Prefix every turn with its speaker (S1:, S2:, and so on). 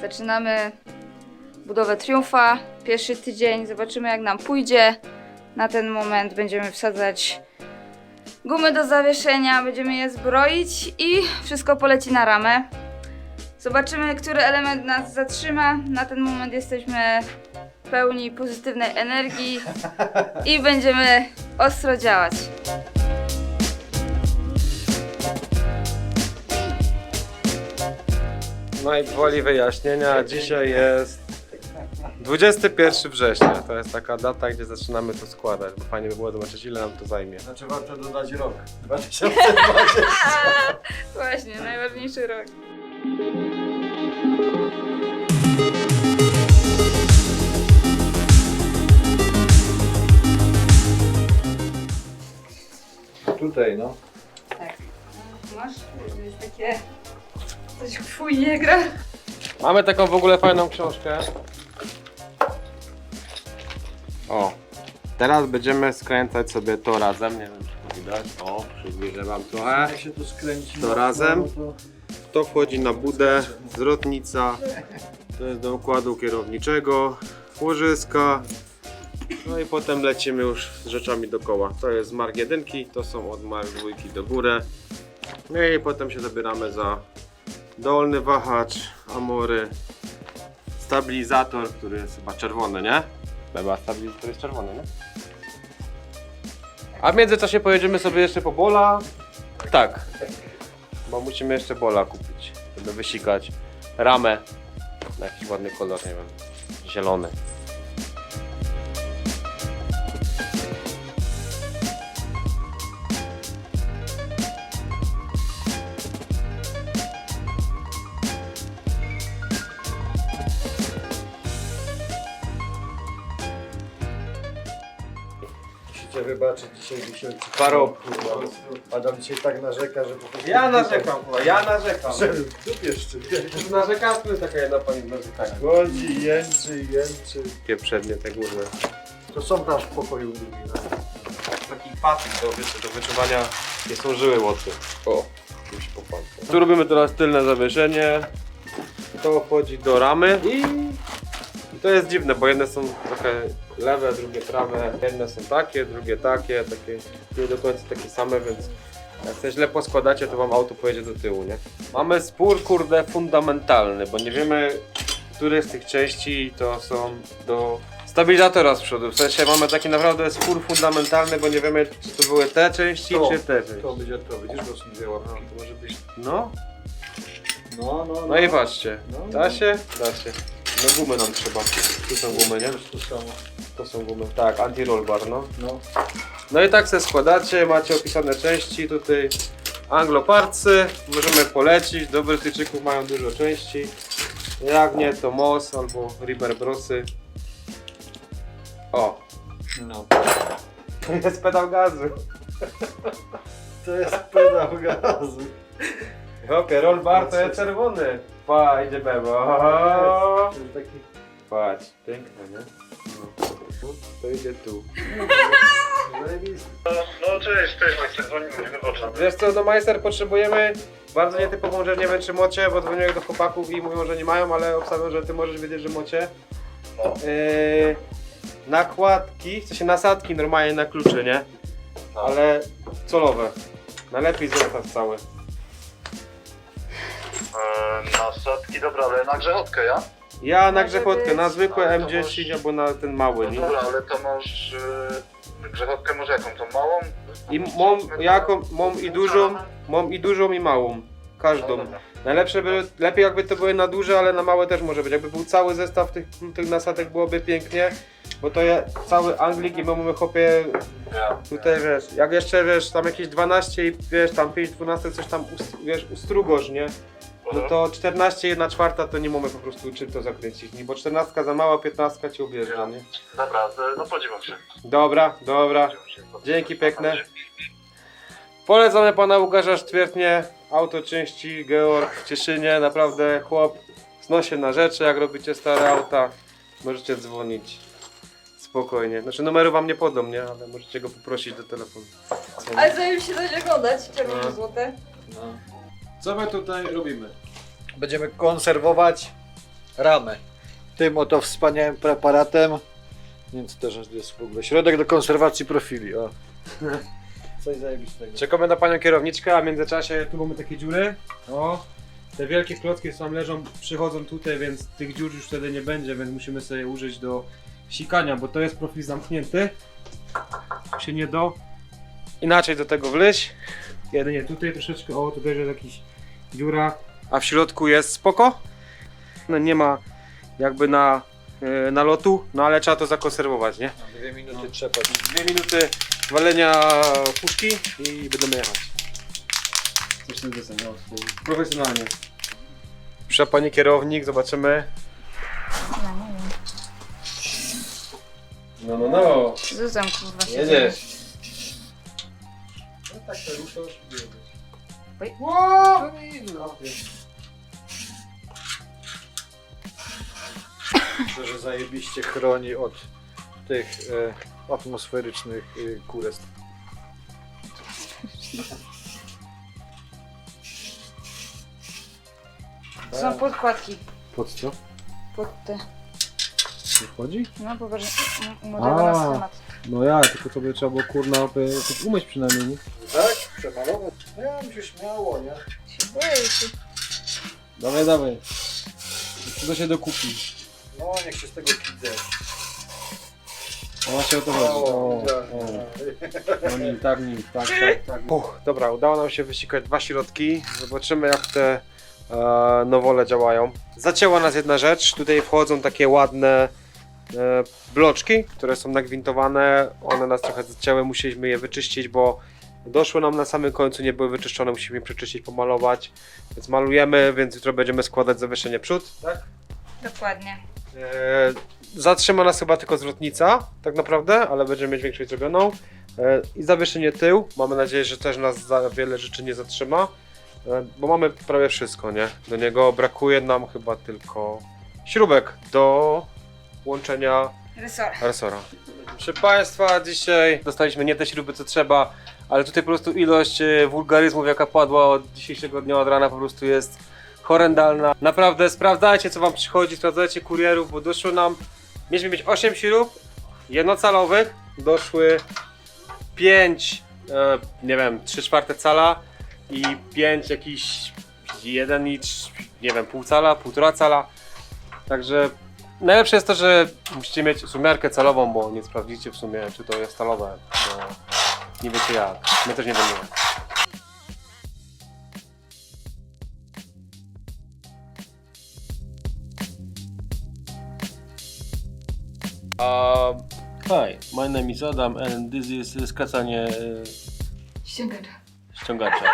S1: Zaczynamy budowę Triumfa. Pierwszy tydzień, zobaczymy jak nam pójdzie. Na ten moment będziemy wsadzać gumy do zawieszenia, będziemy je zbroić i wszystko poleci na ramę. Zobaczymy, który element nas zatrzyma. Na ten moment jesteśmy pełni pozytywnej energii i będziemy ostro działać.
S2: No i gwoli wyjaśnienia, dzisiaj jest 21 września, to jest taka data, gdzie zaczynamy to składać, bo fajnie by było zobaczyć, ile nam to zajmie.
S3: Znaczy warto dodać rok. 2020.
S1: Właśnie, najważniejszy rok.
S3: Tutaj no.
S1: Tak. Masz? Jest takie... coś fuj nie gra.
S2: Mamy taką w ogóle fajną książkę. O, teraz będziemy skręcać sobie to razem, nie wiem czy to widać, o, przybliżę wam trochę.
S3: Jak się to skręci.
S2: To razem. To wchodzi na budę, zwrotnica, to jest do układu kierowniczego, łożyska, no i potem lecimy już z rzeczami dookoła. To jest z Mark 1, to są od Mark 2 do góry. No i potem się zabieramy za dolny wahacz, amory, stabilizator, który jest chyba czerwony, nie? Chyba stabilizator jest czerwony, nie? A w międzyczasie pojedziemy sobie jeszcze po bola. Tak. Bo musimy jeszcze bola kupić, żeby wysikać ramę na jakiś ładny kolor, nie wiem, zielony.
S3: Musicie wybaczyć dzisiaj wisielcy.
S2: Parobku.
S3: Adam dzisiaj tak narzeka, że po prostu...
S2: Ja narzekam, ja narzekam.
S3: Że tu jeszcze.
S2: Narzekamy, taka jedna pani narzekania.
S3: Chodzi, jęczy.
S2: Takie przednie, te górne.
S3: To są tam w pokoju drugi.
S2: Taki patyk do wyczuwania, nie są żyły mocy. O, już popadło. Tu robimy teraz tylne zawieszenie. To wchodzi do ramy i to jest dziwne, bo jedne są trochę lewe, drugie prawe. Jedne są takie, drugie takie nie do końca takie same, więc jak coś źle poskładacie, to wam auto pojedzie do tyłu, nie? Mamy spór, kurde, fundamentalny, bo nie wiemy, które z tych części to są do stabilizatora z przodu. W sensie mamy taki naprawdę spór fundamentalny, bo nie wiemy, czy to były te części, czy te części.
S3: To będzie to, widzisz, bo są dwie łapki.
S2: To może być... No.
S3: No.
S2: No i patrzcie,
S3: No.
S2: da się? Da się. No gumy nam trzeba. Tu są gumy, nie?
S3: To samo.
S2: To są gumy. Tak, anti-roll bar, no.
S3: No.
S2: No i tak se składacie, macie opisane części, tutaj angloparcy, możemy polecić, do Brytyjczyków mają dużo części. Jak nie, to Moss albo Ribber Brosy. O!
S3: No.
S2: To jest pedał gazu.
S3: To jest pedał gazu.
S2: Hopie, roll bar to jest czerwony. Pa, idzie bebo.
S3: To jest taki...
S2: Patrz, piękne, nie? No. To idzie tu.
S4: No cześć Majster, dzwonimy do Wocza.
S2: Wiesz co, do Majster potrzebujemy bardzo nietypową rzecz, nie wiem czy mocie, bo dzwoniłem do chłopaków i mówią, że nie mają, ale obstawiam, że ty możesz wiedzieć, że mocie.
S4: No.
S2: Nakładki, w sensie nasadki normalnie na klucze, nie?
S4: No.
S2: Ale colowe. Najlepiej zestaw cały.
S4: Nasadki, dobra, ale na grzechotkę, ja?
S2: Ja na
S1: Może
S2: grzechotkę,
S1: być.
S2: na zwykłe
S4: Ale to
S2: M10 albo na ten mały,
S4: No
S2: nie?
S4: dobra, ale to masz grzechotkę może jaką, tą małą?
S2: I mam i dużą i małą. Każdą.
S4: No dobra.
S2: Najlepsze by, lepiej jakby to były na duże, ale na małe też może być. Jakby był cały zestaw tych nasadek byłoby pięknie, bo to jest cały Anglik i my mamy chłopie
S4: Ja.
S2: tutaj wiesz, jak jeszcze wiesz tam jakieś 12 i wiesz tam 5-12 coś tam wiesz ustrugosz, nie? No to 14 1/4 to nie mamy po prostu czym to zakręcić, bo 14 za mała, 15 ci ubierze, nie?
S4: Dobra, no podziwam się.
S2: Dobra. Dzięki piękne. Polecamy pana Łukasza Sztwiertnie, autoczęści Georg w Cieszynie, naprawdę chłop znosi na rzeczy, jak robicie stare auta, możecie dzwonić spokojnie. Znaczy numeru wam nie podam, nie? Ale możecie go poprosić do telefonu.
S1: Ale zanim się będzie oglądać, czerwone złote.
S3: No. Co my tutaj robimy? Będziemy konserwować ramę. Tym oto wspaniałym preparatem. Więc też jest w ogóle środek do konserwacji profili. O. Coś zajebistego.
S2: Czekamy na panią kierowniczkę, a w międzyczasie tu mamy takie dziury. O, te wielkie klocki tam leżą, przychodzą tutaj, więc tych dziur już wtedy nie będzie, więc musimy sobie użyć do sikania, bo to jest profil zamknięty. Się nie da inaczej do tego wleźć. Jedynie tutaj troszeczkę, o tu też jest jakaś dziura, a w środku jest spoko. No nie ma jakby nalotu, no ale trzeba to zakonserwować, nie?
S3: Na 2 minuty trzeba.
S2: 2 minuty walenia puszki i będziemy jechać. Coś ten desen, no, profesjonalnie. Proszę pani kierownik, zobaczymy.
S1: No nie wiem.
S2: No.
S1: Zuzam kurwa się
S2: Jedziesz.
S3: No tak to ruszasz.
S1: Oj.
S2: Wow!
S3: Myślę, że zajebiście chroni od tych atmosferycznych kurestw.
S1: To są podkładki.
S2: Pod co?
S1: Pod te.
S2: Nie wchodzi?
S1: No popatrz, model na schemat.
S2: No ja, tylko to by trzeba było kurna umyć przynajmniej, nie?
S3: Tak? Przemalować? No ja bym się śmiało, nie?
S1: Się boję się.
S2: Dawaj. To się dokupi.
S3: No niech się z tego kidzę.
S2: O, właśnie o to chodzi. No nim, tak. Dobra, udało nam się wysikać 2 środki. Zobaczymy jak te nowole działają. Zacięła nas jedna rzecz. Tutaj wchodzą takie ładne bloczki, które są nagwintowane. One nas trochę zacięły, musieliśmy je wyczyścić, bo doszły nam na samym końcu, nie były wyczyszczone, musimy je przeczyścić, pomalować. Więc malujemy, więc jutro będziemy składać zawieszenie przód. Tak?
S1: Dokładnie.
S2: Zatrzyma nas chyba tylko zwrotnica, tak naprawdę, ale będziemy mieć większość zrobioną. I zawieszenie tył. Mamy nadzieję, że też nas za wiele rzeczy nie zatrzyma, bo mamy prawie wszystko, nie? Do niego brakuje nam chyba tylko śrubek do łączenia resora. Proszę Państwa, dzisiaj dostaliśmy nie te śruby co trzeba, ale tutaj po prostu ilość wulgaryzmów jaka padła od dzisiejszego dnia, od rana po prostu jest horrendalna. Naprawdę sprawdzajcie co Wam przychodzi, sprawdzajcie kurierów, bo doszło nam, mieliśmy mieć 8 śrub jednocalowych, doszły 5, nie wiem, 3/4 cala i 5 jakiś 1 i nie wiem, pół cala, 1,5 cala. Także najlepsze jest to, że musicie mieć sumiarkę calową, bo nie sprawdzicie w sumie czy to jest stalowe, bo nie wiecie jak, my też nie wiemy jak. Hi, my name is Adam and this is skracanie
S1: Ściągacz.
S2: ściągacza.